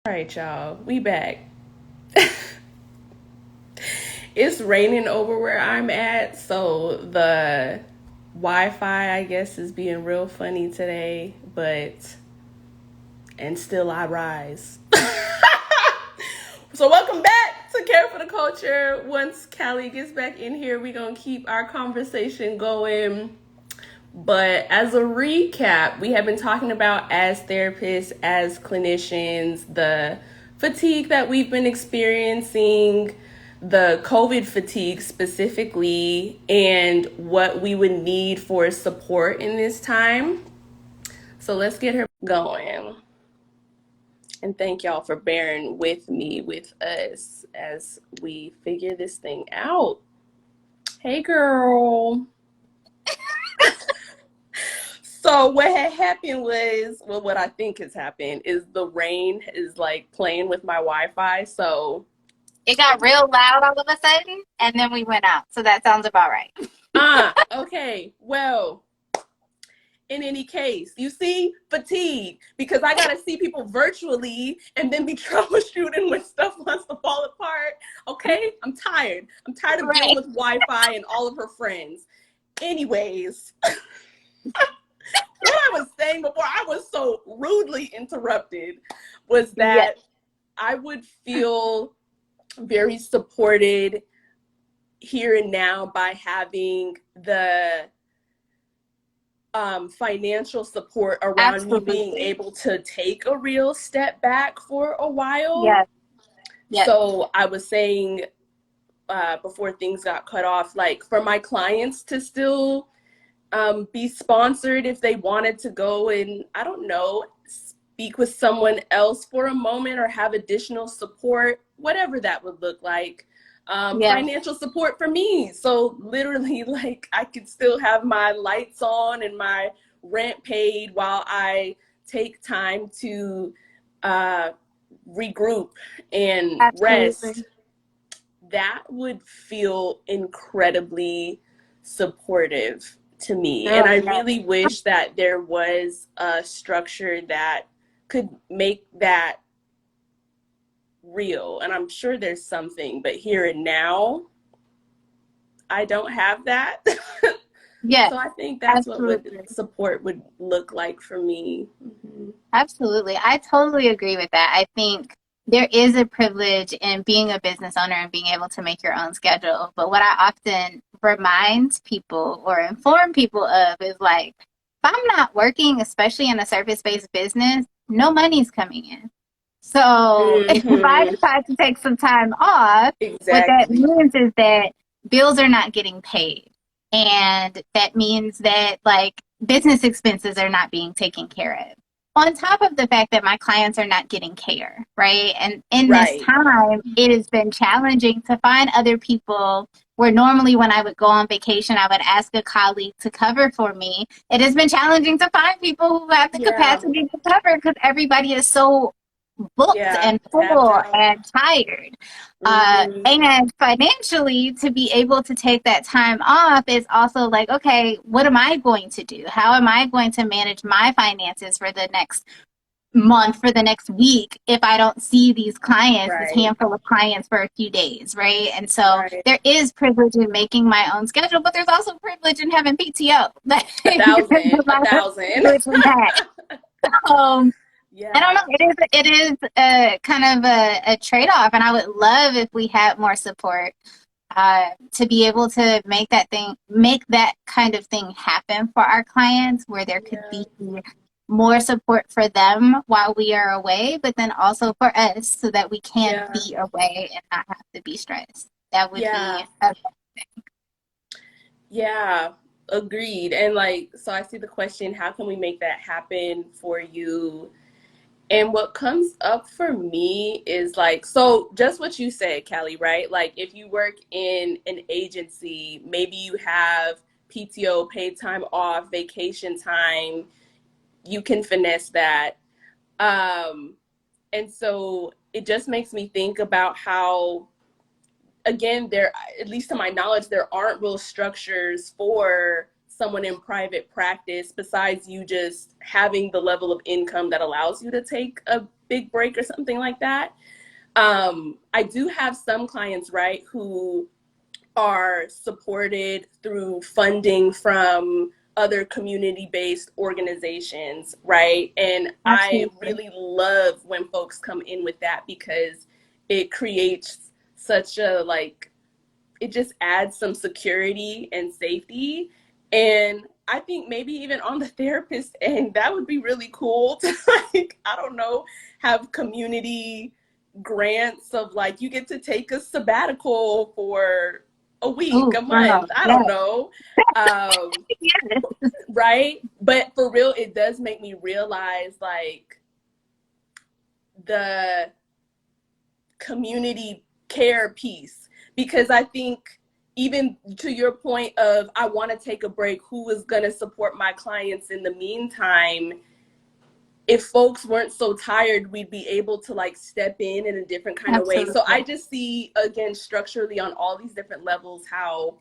All right, y'all, we back. It's raining over where I'm at, so the Wi-Fi, I guess, is being real funny today, but and still I rise. So welcome back to Care for the Culture. Once Callie gets back in here, we're gonna keep our conversation going. But as a recap, we have been talking about as therapists, as clinicians, the fatigue that we've been experiencing, the COVID fatigue specifically, and what we would need for support in this time. So let's get her going. And thank y'all for bearing with me, with us, as we figure this thing out. Hey, girl. So what had happened was, well, what I think has happened is the rain is like playing with my Wi-Fi. So, It got real loud all of a sudden, and then we went out. So that sounds about right. okay. Well, in any case, you see, fatigue, because I got to see people virtually and then be troubleshooting when stuff wants to fall apart. Okay. I'm tired. I'm tired of dealing Right. with Wi-Fi and all of her friends. Anyways. What I was saying before I was so rudely interrupted was Yes. that I would feel very supported here and now by having the financial support around me being Absolutely. able to take a real step back for a while. Yes. Yes. So I was saying before things got cut off, like for my clients to still be sponsored if they wanted to go and, I don't know, speak with someone else for a moment or have additional support, whatever that would look like. Yes. Financial support for me. So literally, like, I could still have my lights on and my rent paid while I take time to regroup and rest. Absolutely. That would feel incredibly supportive to me. And Girl, I yes. really wish that there was a structure that could make that real. And I'm sure there's something, but here and now, I don't have that. Yes. So I think that's what would Absolutely. support would look like for me. Mm-hmm. Absolutely. I totally agree with that. I think there is a privilege in being a business owner and being able to make your own schedule. But what I often remind people or inform people of is like, if I'm not working, especially in a service-based business, no money's coming in. So if I Mm-hmm. decide to take some time off, what that Exactly. means is that bills are not getting paid. And that means that like business expenses are not being taken care of. On top of the fact that my clients are not getting care, right? And in this Right. time, it has been challenging to find other people where normally when I would go on vacation, I would ask a colleague to cover for me. It has been challenging to find people who have the Yeah. capacity to cover because everybody is so booked Yeah. and Tapped full out. and tired. Mm-hmm. And financially, to be able to take that time off is also like, okay, what am I going to do? How am I going to manage my finances for the next month, for the next week, if I don't see these clients, this Right. handful of clients for a few days, right? And so Right. there is privilege in making my own schedule, but there's also privilege in having PTO. A There's thousand. a A lot of thousand. privilege in that. Um, I don't know. Yeah. It is a kind of a trade off, and I would love if we had more support to be able to make that kind of thing happen for our clients, where there could Yeah. be more support for them while we are away, but then also for us, so that we can Yeah. be away and not have to be stressed. That would be Yeah. Yeah. Agreed. And like, so I see the question, how can we make that happen for you? And what comes up for me is like, so just what you said, Callie, right? Like if you work in an agency, maybe you have PTO, paid time off, vacation time, you can finesse that. Um, and so it just makes me think about how, again, there, at least to my knowledge, there aren't real structures for someone in private practice besides you just having the level of income that allows you to take a big break or something like that. I do have some clients, right, who are supported through funding from other community-based organizations, right? And I Absolutely. really love when folks come in with that because it creates such a like it just adds some security and safety. And I think maybe even on the therapist end, that would be really cool to like, I don't know, have community grants of like you get to take a sabbatical for a week, Oh, a girl. month, I Yeah. don't know. Um, Yes. right? But for real, it does make me realize like the community care piece because I think even to your point of I want to take a break, who is going to support my clients in the meantime? If folks weren't so tired, we'd be able to like step in a different kind of way. So Absolutely. I just see again structurally on all these different levels how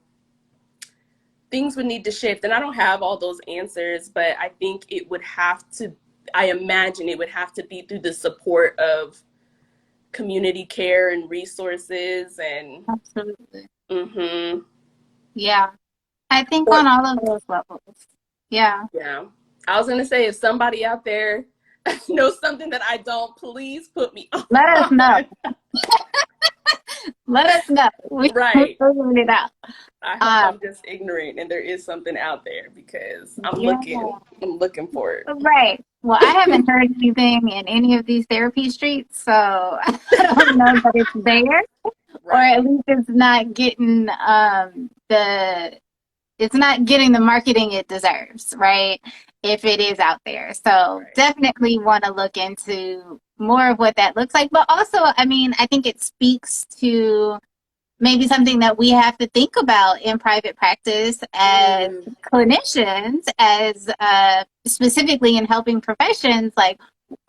things would need to shift. And I don't have all those answers, but I think it would have to, I imagine it would have to be through the support of community care and resources and Absolutely. mm-hmm. Yeah. I think Or on all of those levels. Yeah. yeah. I was gonna say if somebody out there knows something that I don't, please put me Let us know. on. Let us know. We're Right. figuring it out. I hope Uh, I'm just ignorant and there is something out there because I'm yeah. looking. I'm looking for it. Right. Well, I haven't heard anything in any of these therapy streets, so I don't know that it's there, or at Right. least it's not getting the marketing it deserves, right? If it is out there. So Right. definitely want to look into more of what that looks like. But also, I mean, I think it speaks to maybe something that we have to think about in private practice as Mm, clinicians, as specifically in helping professions, like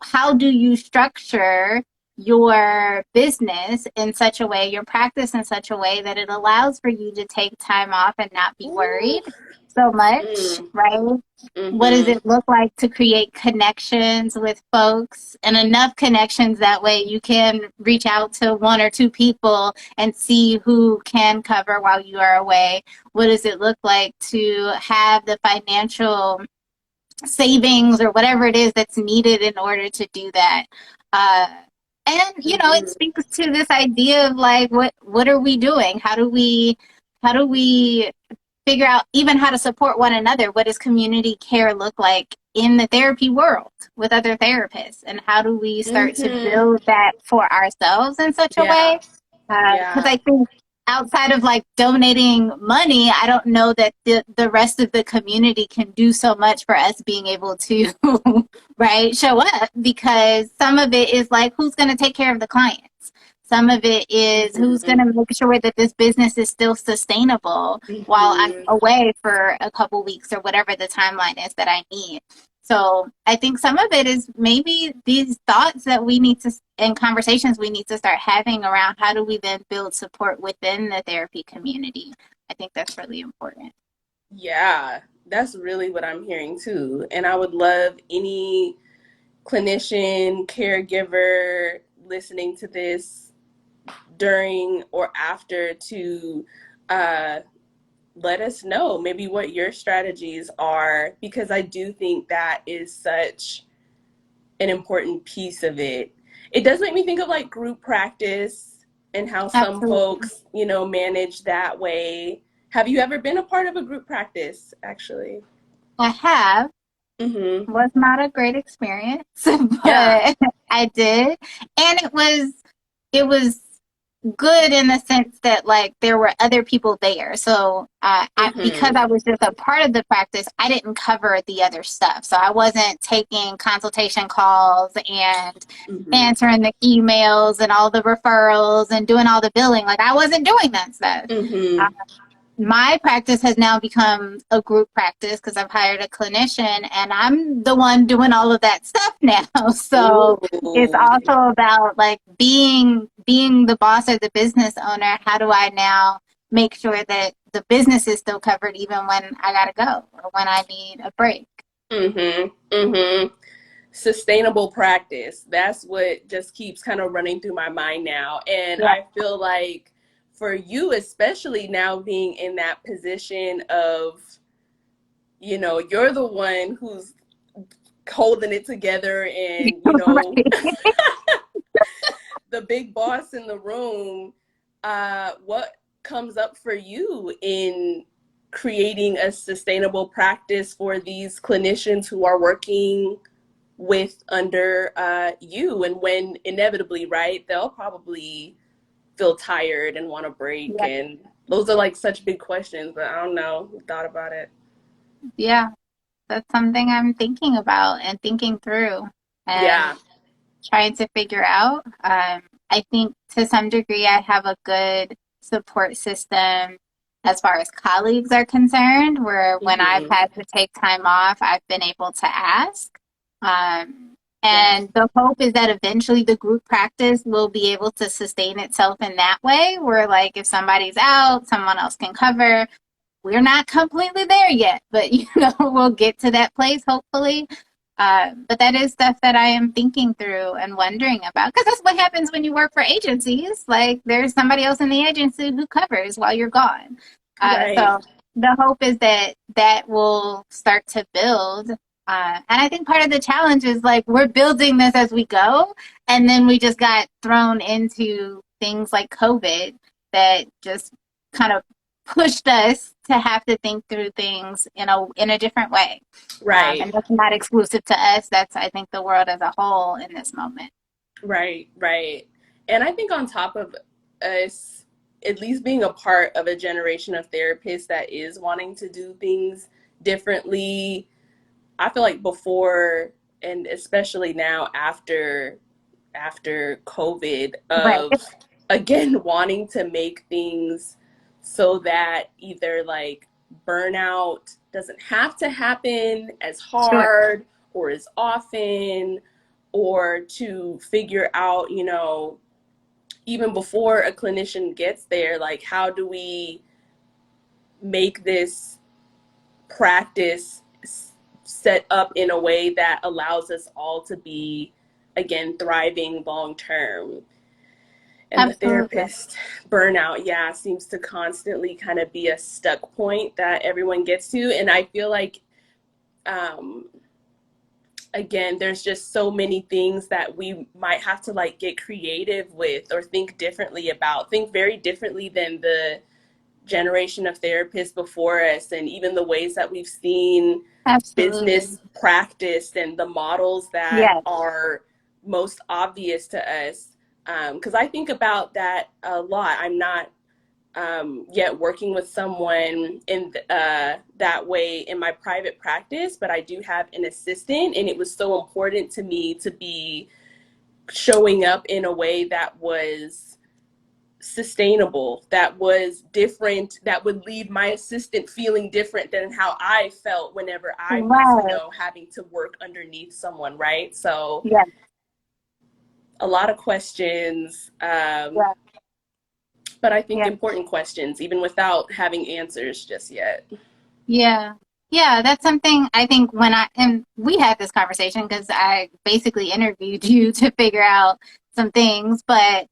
how do you structure your business in such a way, your practice in such a way that it allows for you to take time off and not be ooh, worried so much, mm, right? What does mm-hmm. it look like to create connections with folks and enough connections that way you can reach out to one or two people and see who can cover while you are away? What does it look like to have the financial savings or whatever it is that's needed in order to do that? Uh, and it Mm-hmm. speaks to this idea of like, what are we doing? How do we figure out even how to support one another? What does community care look like in the therapy world with other therapists? And how do we start to Mm-hmm. build that for ourselves in such a way? Yeah. Because Yeah. I think outside of like donating money, I don't know that the rest of the community can do so much for us being able to, right, show up, because some of it is like, who's going to take care of the clients? Some of it is who's going Mm-hmm. to make sure that this business is still sustainable while I'm Mm-hmm. away for a couple weeks or whatever the timeline is that I need. So I think some of it is maybe these thoughts that we need to, and conversations we need to start having around how do we then build support within the therapy community. I think that's really important. Yeah. That's really what I'm hearing too. And I would love any clinician, caregiver listening to this during or after to uh, let us know maybe what your strategies are because I do think that is such an important piece of it. It does make me think of like group practice and how some Absolutely. folks, manage that way. Have you ever been a part of a group practice actually? I have. Mhm. Was not a great experience, Yeah. but I did. And it was good in the sense that like there were other people there. So because Mhm. I was just a part of the practice, I didn't cover the other stuff. So I wasn't taking consultation calls and Mhm. answering the emails and all the referrals and doing all the billing. Like I wasn't doing that stuff. Uh, Mhm. my practice has now become a group practice because I've hired a clinician and I'm the one doing all of that stuff now. So it's Ooh. also about like being the boss or the business owner. How do I now make sure that the business is still covered even when I gotta go or when I need a break? Mhm. Mhm. sustainable practice. That's what just keeps kind of running through my mind now. And Yeah. I feel like for you, especially now being in that position of, you're the one who's holding it together and, Right. the big boss in the room, what comes up for you in creating a sustainable practice for these clinicians who are working with under you, and when inevitably, right, they'll probably feel tired and want to break, Yeah. and those are like such big questions, but I don't know, thought about it. Yeah. That's something I'm thinking about and thinking through and Yeah. trying to figure out. I think to some degree, I have a good support system as far as colleagues are concerned, where when I've Hmm. had to take time off, I've been able to ask. Yes. And the hope is that eventually the group practice will be able to sustain itself in that way, where, like, if somebody's out, someone else can cover. We're not completely there yet, but we'll get to that place hopefully. But that is stuff that I am thinking through and wondering about, because that's what happens when you work for agencies. Like, there's somebody else in the agency who covers while you're gone. Right. So the hope is that that will start to build. And I think part of the challenge is, like, we're building this as we go, and then we just got thrown into things like COVID that just kind of pushed us to have to think through things in a different way. Right. And that's not exclusive to us. That's, I think, the world as a whole in this moment. Right. Right. And I think on top of us at least being a part of a generation of therapists that is wanting to do things differently, I feel like before and especially now after COVID, Right. of again wanting to make things so that either like burnout doesn't have to happen as Sure. hard or as often, or to figure out, even before a clinician gets there, like how do we make this practice set up in a way that allows us all to be, again, thriving long term. And the Absolutely. therapist burnout, yeah, seems to constantly kind of be a stuck point that everyone gets to. And I feel like, um, again, there's just so many things that we might have to like get creative with or think differently about, think very differently than the generation of therapists before us, and even the ways that we've seen Absolutely. business practice and the models that Yes. are most obvious to us. Because I think about that a lot. I'm not yet working with someone in that way in my private practice, but I do have an assistant, and it was so important to me to be showing up in a way that was sustainable, that was different, that would leave my assistant feeling different than how I felt whenever I was, Right. having to work underneath someone, right? So Yes. a lot of questions, Yeah. but I think Yeah. important questions, even without having answers just yet. Yeah. Yeah, that's something I think and we had this conversation because I basically interviewed you to figure out some things, but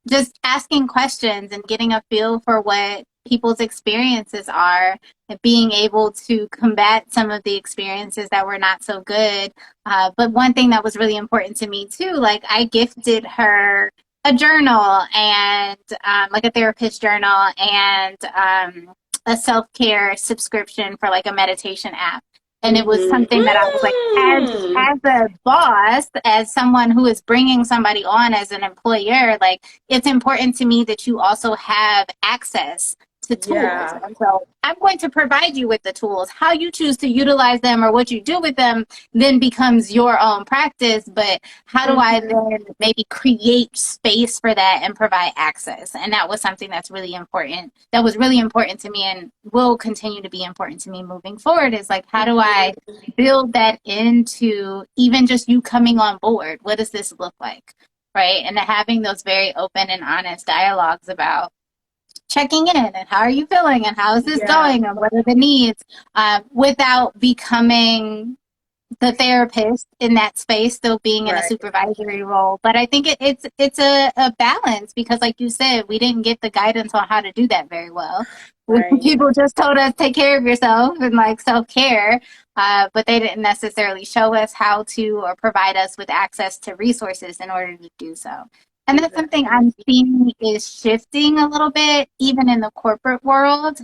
just asking questions and getting a feel for what people's experiences are and being able to combat some of the experiences that were not so good. But one thing that was really important to me too, like, I gifted her a journal and like a therapist journal and a self-care subscription for like a meditation app. And it was Mm-hmm. something that I was like, as a boss, as someone who is bringing somebody on as an employer, like, it's important to me that you also have access to tools. Yeah. And so I'm going to provide you with the tools. How you choose to utilize them or what you do with them then becomes your own practice. But how do I Mm-hmm. then maybe create space for that and provide access? And that was something that's really important. That was really important to me and will continue to be important to me moving forward, is like, how do I build that into even just you coming on board? What does this look like? Right. And having those very open and honest dialogues about checking in and how are you feeling and how is this Yeah. going and what are the needs, without becoming the therapist in that space, still being in a Right. supervisory role. But I think it's a balance because, like you said, we didn't get the guidance on how to do that very well. Right. People just told us take care of yourself and like self care, but they didn't necessarily show us how to or provide us with access to resources in order to do so. And that's something Exactly. I'm seeing is shifting a little bit, even in the corporate world.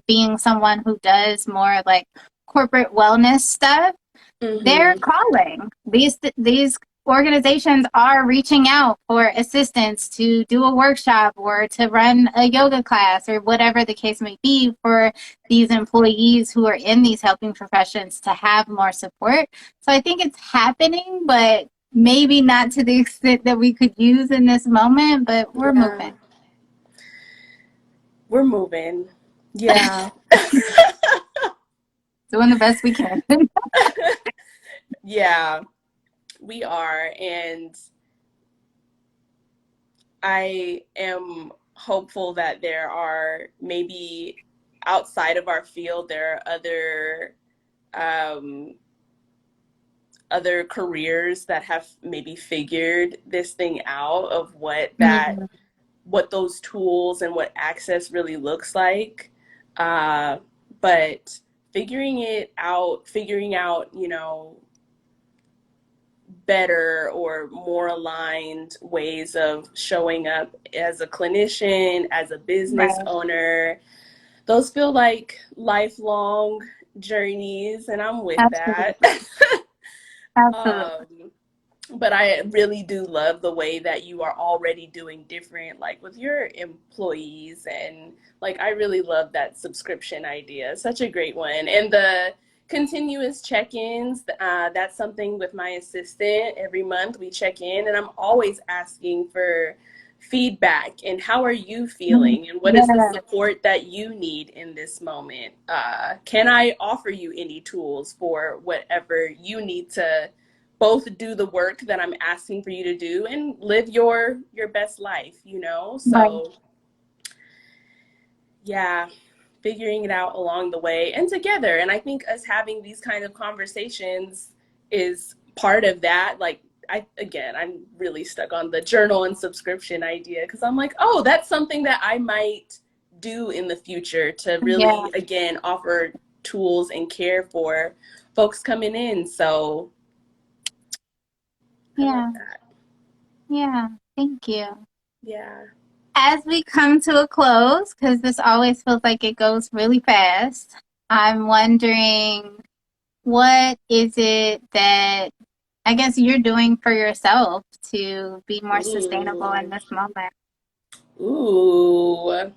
Being someone who does more like corporate wellness stuff, they're Mm-hmm. calling. These organizations are reaching out for assistance to do a workshop or to run a yoga class or whatever the case may be for these employees who are in these helping professions to have more support. So I think it's happening, but maybe not to the extent that we could use in this moment, but we're Yeah. moving. We're moving. Yeah. Doing the best we can. Yeah, we are. And I am hopeful that there are maybe outside of our field, there are um, other careers that have maybe figured this thing out of Mm, what those tools and what access really looks like. But figuring out, better or more aligned ways of showing up as a clinician, as a business right. owner. Those feel like lifelong journeys, and I'm with that. Absolutely. Absolutely. um, but I really do love the way that you are already doing different, like with your employees. And like, I really love that subscription idea. Such a great one. And the continuous check ins, that's something with my assistant. Every month we check in, and I'm always asking for feedback and how are you Mm, feeling and what is the yeah. support that you need in this moment. Can I offer you any tools for whatever you need to both do the work that I'm asking for you to do and live your best life. Right. So yeah, figuring it out along the way and together. And I think us having these kind of conversations is part of that. Like, I'm really stuck on the journal and subscription idea because I'm like, oh, that's something that I might do in the future to Yeah. really, again, offer tools and care for folks coming in. So I love Yeah. that. Yeah. Thank you. Yeah. As we come to a close, because this always feels like it goes really fast, I'm wondering what is it that I guess you're doing for yourself to be more sustainable in Ooh. this moment? Ooh.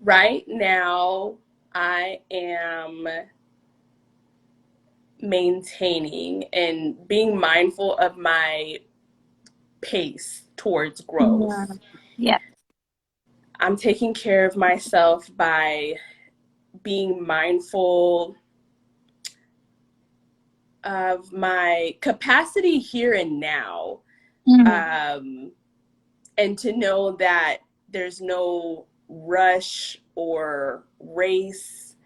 Right now, I am maintaining and being mindful of my pace towards growth. Mm, yeah. I'm taking care of myself by being mindful of my capacity here and now. Mm, Um, and to know that there's no rush or race,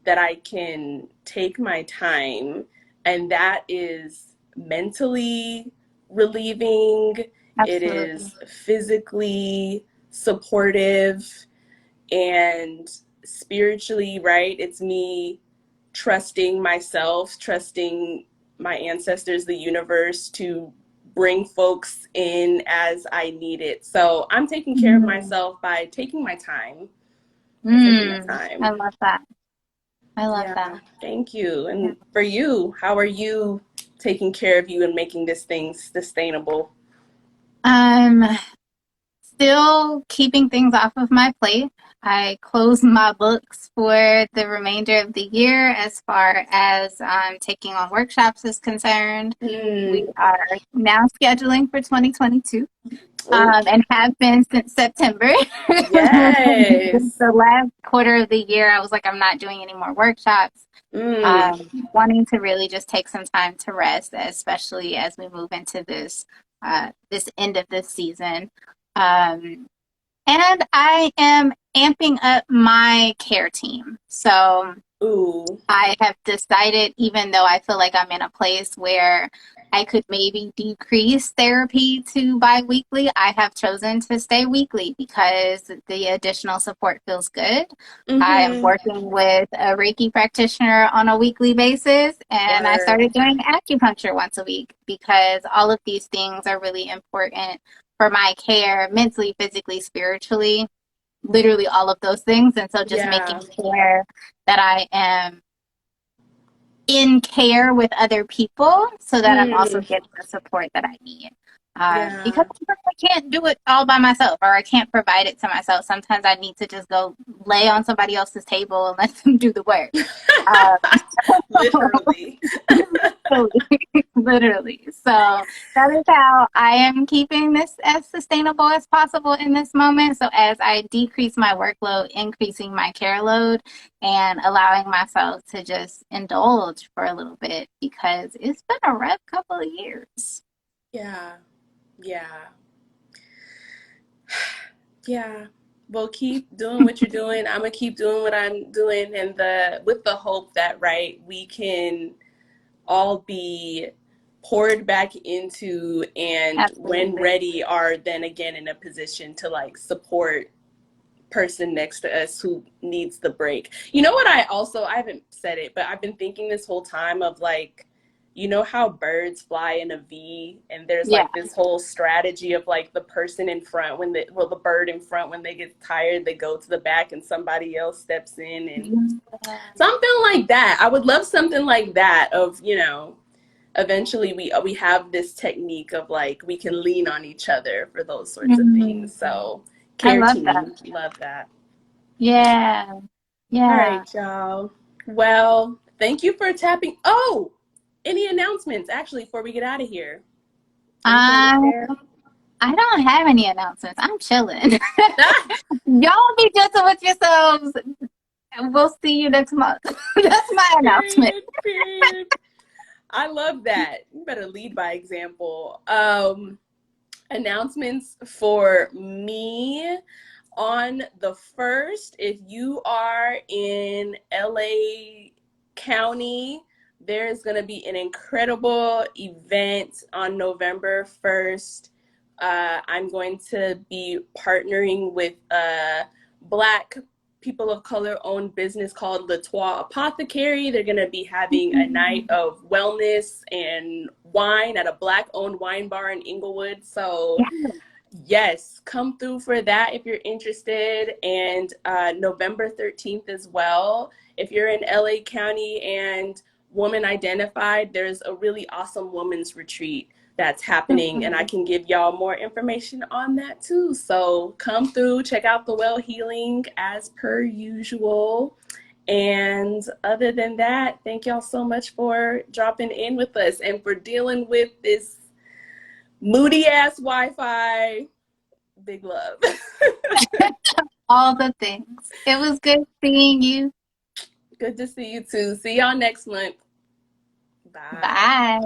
that I can take my time, and that is mentally relieving. It absolutely. is physically supportive and spiritually, right? It's me trusting myself, trusting my ancestors, the universe, to bring folks in as I need it. So I'm taking care of Mm, myself by taking my time. By taking my I time. love that. I love Yeah, that. thank you. Yeah. And for you, how are you taking care of you and making this thing sustainable? Um, Still keeping things off of my plate. I closed my books for the remainder of the year as far as taking on workshops is concerned. We Mm. are now scheduling for 2022 Oh, and have been since September. yes. The last quarter of the year, I was like, I'm not doing any more workshops. Mm. Wanting to really just take some time to rest, especially as we move into this end of this season. Um, and I am amping up my care team. So Ooh. I have decided, even though I feel like I'm in a place where I could maybe decrease therapy to bi-weekly, I have chosen to stay weekly because the additional support feels good. I am Mm-hmm. working with a Reiki practitioner on a weekly basis, and I Word. started doing acupuncture once a week because all of these things are really important for my care mentally, physically, spiritually, literally all of those things. And so just making Yeah. sure that I am in care with other people so that I'm also Mm. getting the support that I need. Because Yeah. I can't do it all by myself or I can't provide it to myself. Sometimes I need to just go lay on somebody else's table and let them do the work. Uh, Literally. literally. So that is how I am keeping this as sustainable as possible in this moment. So as I decrease my workload, increasing my care load, and allowing myself to just indulge for a little bit because it's been a rough couple of years. Yeah. Yeah. Yeah. Well, keep doing what you're doing. I'm gonna keep doing what I'm doing, and the with the hope that right we can all be poured back into, and when Absolutely. ready, are then again in a position to like support person next to us who needs the break. You know what, I haven't said it, but I've been thinking this whole time of like, you know how birds fly in a V, and there's Yeah. like this whole strategy of like the person in front when the bird in front, when they get tired, they go to the back and somebody else steps in, and Yeah. something like that. I would love something like that of, eventually we have this technique of like we can lean on each other for those sorts of Mhm. things. So I care love that. team, love that. Yeah. All Yeah. right, y'all. Well, thank you for tapping. Oh, any announcements actually before we get out of here? Anything to Um, share? I don't have any announcements. I'm chilling. Ah, Y'all be gentle with yourselves. And we'll see you next month. That's my announcement. period, period. I love that. You better lead by example. Announcements for me on the 1st, if you are in LA County, there's going to be an incredible event on November 1st. I'm going to be partnering with a Black people of color owned business called Latois Apothecary. They're going to be having a night of wellness and wine at a Black owned wine bar in Inglewood. So yes, come through for that if you're interested. And November 13th as well. If you're in LA County and woman identified, there's a really awesome women's retreat that's happening, and I can give y'all more information on that too. So come through, check out the Well Healing as per usual. And other than that, thank y'all so much for dropping in with us and for dealing with this moody ass Wi-Fi. Big love. All the things. It was good seeing you. Good to see you too. See y'all next month. Bye. Bye.